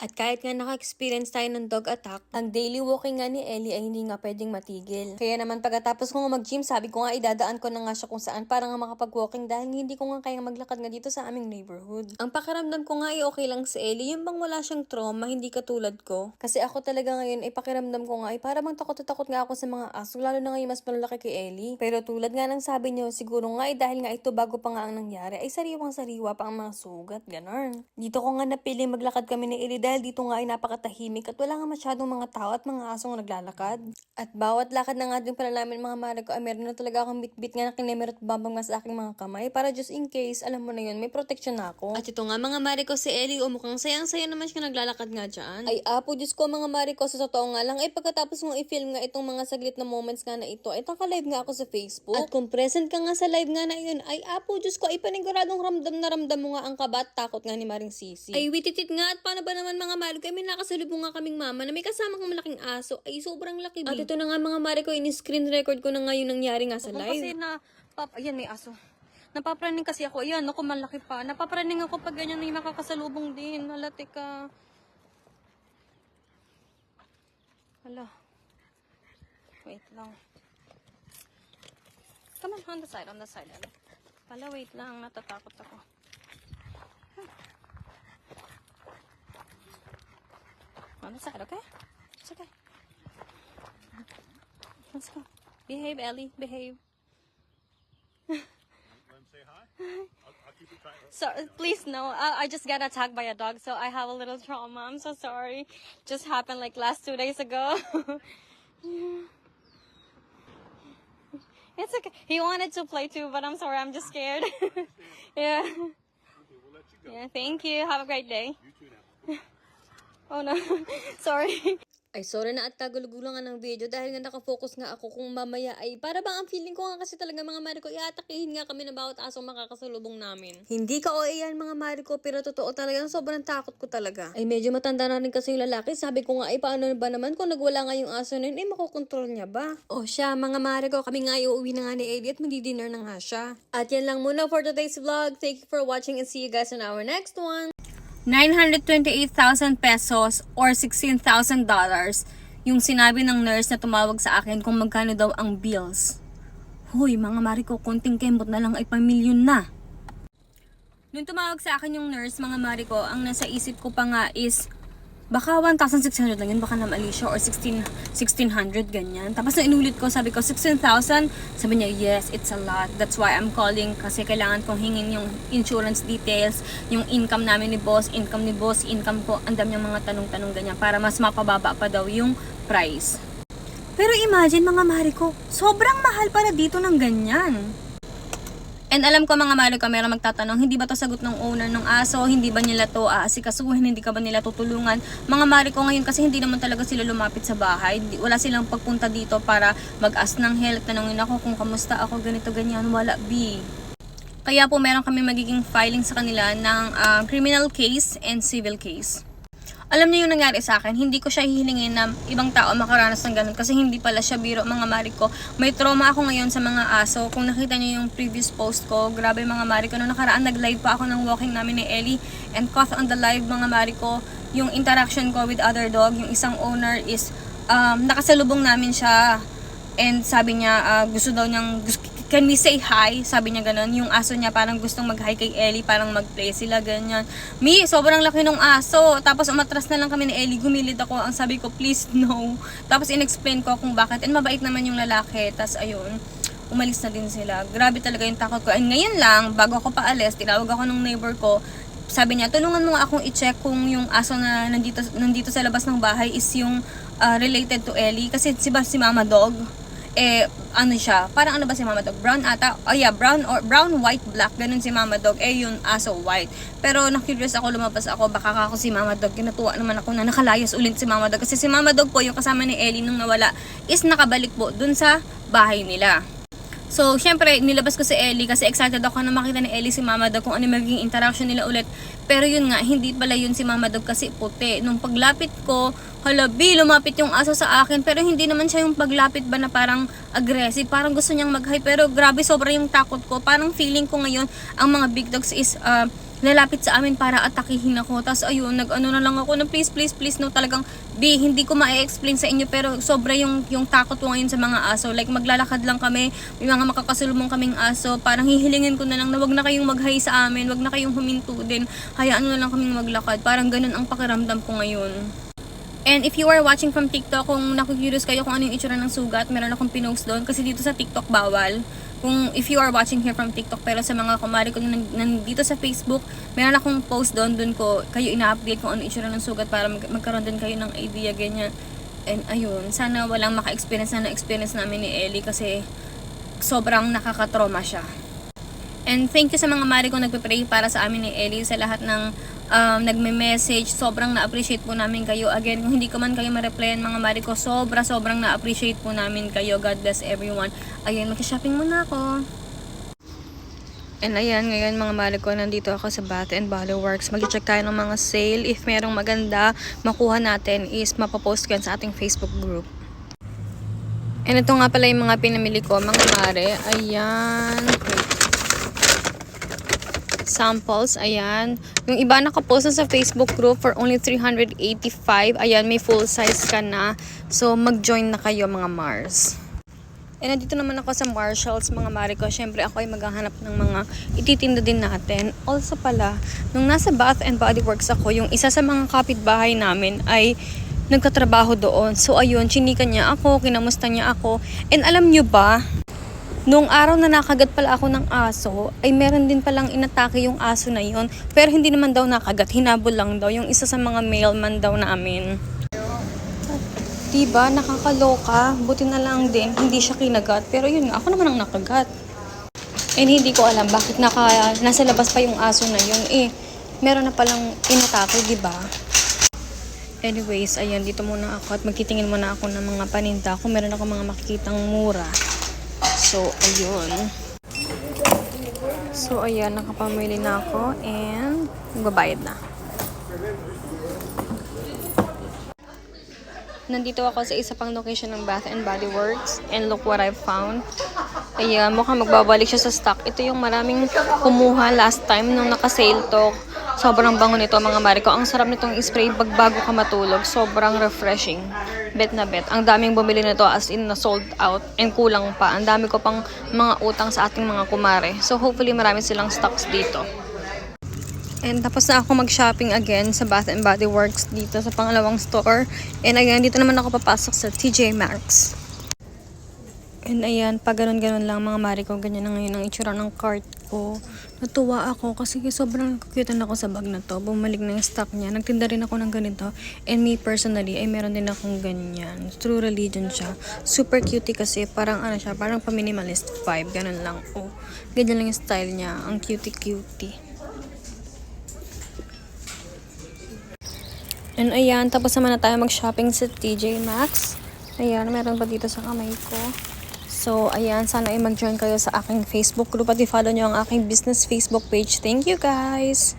At kahit nga naka-experience tayo ng dog attack, ang daily walking nga ni Ellie ay hindi nga pwedeng matigil. Kaya naman pagkatapos ko nga mag-gym, sabi ko nga idadaan ko na nga siya kung saan para nga makapag-walking dahil hindi ko nga kaya maglakad nga dito sa aming neighborhood. Ang pakiramdam ko nga ay okay lang si Ellie, yung bang wala siyang trauma, hindi katulad ko. Kasi ako talaga ngayon ay pakiramdam ko nga ay para bang takot na takot nga ako sa mga aso, lalo na ngayon mas malalaki kay Ellie. Pero tulad nga ng sabi niyo, siguro nga ay dahil nga ito bago pa nga ang nangyari, ay sariwang-sariwa pa ang mga sugat, ganon. Dito ko nga napiling maglakad kami ni Ellie dahil dito nga ay napakatahimik at wala nga masyadong mga tao at mga asong naglalakad. At bawat lakad na nga din pala namin mga mare ko ay meron na talaga akong bitbit nga na kinemerot bambang nga sa aking mga kamay para just in case, alam mo na yun, may protection na ako. At ito nga mga mare ko si Ellie, mukhang sayang-saya naman siya naglalakad nga dyan. Ay apo, Diyos ko mga mare ko, sa totoo nga lang, ay pagkatapos mong i-film nga itong mga saglit na moments nga na ito, ay ka-live nga ako sa Facebook. At kung present ka nga sa live nga na yun, ay apo, Diyos ko, ay paniguradong ramdam na ramdam mo nga ang kaba at takot nga ni Maring Sisi. Ay wititit nga, at paano ba naman mga mare ko, may nakasalubong nga kaming mama na may kasamang malaking aso, ay sobrang laki. At ito na nga mga mare ko, ini-screen record ko na nga yung nangyari nga sa live. Kasi ayan may aso. Napapraning kasi ako. Ayan, ako malaki pa. Napapraning ako pag ganyan may makakasalubong din. Halate ka. Hala. Wait lang. Come on the side. Hala, wait lang. Natatakot ako. On the side, okay? It's okay. Let's go. Behave, Ellie. Behave. Say hi. I'll keep it tight. So please no, I just got attacked by a dog, so I have a little trauma. I'm so sorry. Just happened like last 2 days ago. It's okay. He wanted to play too, but I'm sorry. I'm just scared. Yeah. Okay, we'll let you go. Yeah. Thank you. Have a great day. You too now. Oh no. Sorry. Ay, sorry na at tagulugulang nga ng video dahil nga nakafocus nga ako kung mamaya ay para bang ang feeling ko nga kasi talaga mga mare ko, iatakihin nga kami ng bawat asong makakasalubong namin. Hindi ka o yan mga mare ko, pero totoo talaga, sobrang takot ko talaga. Ay, medyo matanda na rin kasi yung lalaki, sabi ko nga ay paano ba naman kung nagwala nga yung aso na yun, ay makokontrol niya ba? O siya, mga mare ko, kami nga uuwi na nga ni Ellie at magdi-dinner na nga siya. At yan lang muna for today's vlog. Thank you for watching and see you guys on our next one. 928,000 pesos or $16,000 yung sinabi ng nurse na tumawag sa akin kung magkano daw ang bills. Hoy, mga mare ko, konting kembot na lang ay pamilyon na. Nung tumawag sa akin yung nurse, mga mare ko, ang nasa isip ko pa nga is baka 1,600 lang yun, baka na mali siya, or 1,600 ganyan. Tapos na inulit ko, sabi ko 16,000. Sabi niya, yes, it's a lot. That's why I'm calling, kasi kailangan kong hingin yung insurance details, yung income namin ni boss, income ni boss, income ko, ang dami yung mga tanong-tanong ganyan, para mas mapababa pa daw yung price. Pero imagine mga mare ko, sobrang mahal para dito ng ganyan. And alam ko mga mare ko, meron magtatanong, hindi ba to sagot ng owner ng aso? Hindi ba nila to aasikasuhin? Hindi ka ba nila tutulungan? Mga mare ko ngayon kasi hindi naman talaga sila lumapit sa bahay. Wala silang pagpunta dito para mag-ask ng help. Tanungin ako kung kamusta ako, ganito, ganyan. Wala, B. Kaya po meron kami magiging filing sa kanila ng criminal case and civil case. Alam niyo yung nangyari sa akin, hindi ko siya hihilingin na ibang tao makaranas ng ganun kasi hindi pala siya biro mga mare ko. May trauma ako ngayon sa mga aso. Kung nakita niyo yung previous post ko, grabe mga mare ko. Noong nakaraan, nag-live pa ako ng walking namin ni Ellie and caught on the live mga mare ko. Yung interaction ko with other dog, yung isang owner is nakasalubong namin siya and sabi niya gusto daw niyang can we say hi? Sabi niya ganun. Yung aso niya parang gustong mag-hi kay Ellie, parang mag-play sila, ganyan. Sobrang laki ng aso. Tapos umatras na lang kami ni Ellie, gumilid ako. Ang sabi ko, please no. Tapos in-explain ko kung bakit. And mabait naman yung lalaki. Tapos ayun, umalis na din sila. Grabe talaga yung takot ko. And ngayon lang, bago ako paalis, tinawag ako ng neighbor ko. Sabi niya, tulungan mo nga akong i-check kung yung aso na nandito sa labas ng bahay is yung related to Ellie. Kasi si Mama Dog, ano siya, parang ano ba si Mama Dog? Brown ata? Oh yeah, brown, white, black. Ganun si Mama Dog. Yung aso white. Pero na-curious ako, lumabas ako, baka ako si Mama Dog. Kinatuwa naman ako na nakalayas ulit si Mama Dog. Kasi si Mama Dog po, yung kasama ni Ellie nung nawala, is nakabalik po dun sa bahay nila. So, syempre, nilabas ko si Ellie kasi excited ako na makita ni Ellie si Mama Dog kung ano magiging interaction nila ulit. Pero yun nga, hindi pala yun si Mama Dog kasi puti. Nung paglapit ko, halabi, lumapit yung aso sa akin. Pero hindi naman siya yung paglapit ba na parang aggressive. Parang gusto niyang mag-hi. Pero grabe, sobra yung takot ko. Parang feeling ko ngayon, ang mga big dogs is lalapit sa amin para atakihin ako. Tapos ayun, nag-ano na lang ako na please, please, please, no, talagang, hindi ko ma-explain sa inyo, pero sobra yung takot ko ngayon sa mga aso. Like, maglalakad lang kami, may mga makakasalubong kaming aso, parang hihilingin ko na lang na wag na kayong mag-hi sa amin, wag na kayong huminto din, hayaan na lang kaming maglakad. Parang ganun ang pakiramdam ko ngayon. And if you are watching from TikTok, kung naku-curious kayo kung ano yung itsura ng sugat, meron akong pinost doon kasi dito sa TikTok bawal. Kung if you are watching here from TikTok, pero sa mga kumari ko nandito sa Facebook, meron akong post doon ko kayo ina-update kung ano itsura ng sugat para magkaroon din kayo ng idea ganyan. And ayun, sana walang maka-experience na na-experience namin ni Ellie kasi sobrang nakaka-trauma siya. And thank you sa mga mari kong nagpe-pray para sa amin ni Ellie, sa lahat ng nagme-message. Sobrang na-appreciate po namin kayo. Again, kung hindi ko man kayo ma-replyan mga mari ko, sobrang na-appreciate po namin kayo. God bless everyone. Ayun, mag-shopping muna ako. And ayan, ngayon mga mari ko, nandito ako sa Bath and Body Works. Mag-check tayo ng mga sale. If merong maganda makuha natin is mapapost ko yan sa ating Facebook group. And ito nga pala yung mga pinamili ko mga mare. Ayan. Samples, ayan. Yung iba nakapost na sa Facebook group for only 385. Ayan, may full size ka na. So, mag-join na kayo mga Mars. And nandito naman ako sa Marshalls, mga mare ko. Siyempre, ako ay maghahanap ng mga ititinda din natin. Also pala, nung nasa Bath and Body Works ako, yung isa sa mga kapitbahay namin ay nagkatrabaho doon. So, ayun, chinika niya ako, kinamusta niya ako. And alam nyo ba, nung araw na nakagat pala ako ng aso, ay meron din palang inatake yung aso na yun. Pero hindi naman daw nakagat, hinabol lang daw. Yung isa sa mga mailman daw namin. Diba, nakakaloka. Buti na lang din, hindi siya kinagat. Pero yun nga, ako naman ang nakagat. And hindi ko alam bakit nasa labas pa yung aso na yun. Meron na palang inatake, diba? Anyways, ayan, dito muna ako at magtitingin muna ako ng mga paninda kung meron ako mga makikitang mura. So, ayun. So, ayan, nakapamili na ako and magbabayad na. Nandito ako sa isa pang location ng Bath and Body Works and look what I've found. Ayan, mukhang magbabalik siya sa stock. Ito yung maraming kumuha last time nung naka-sale to. Sobrang bango nito mga mare ko. Ang sarap nitong spray bag bago ka matulog. Sobrang refreshing. Bet na bet. Ang daming bumili nito as in na sold out and kulang pa. Ang dami ko pang mga utang sa ating mga kumare. So hopefully marami silang stocks dito. And tapos na ako mag-shopping again sa Bath and Body Works dito sa pangalawang store. And again, dito naman ako papasok sa TJ Maxx. And ayan, pag ganun-ganun lang mga mare ko, ganyan na ngayon ang itsura ng cart ko. Natuwa ako kasi sobrang cute ako sa bag na to. Bumalik na yung stock niya. Nagtinda rin ako ng ganito. And me personally, ay meron din akong ganyan. True religion siya. Super cutie kasi parang ano siya, parang pa-minimalist vibe. Ganun lang. Oh, ganyan lang yung style niya. Ang cutie-cutie. And ayan, tapos naman na tayo mag-shopping sa TJ Maxx. Ayan, meron pa dito sa kamay ko. So, ayan, sana ay mag-join kayo sa aking Facebook group at i-follow nyo ang aking business Facebook page. Thank you, guys!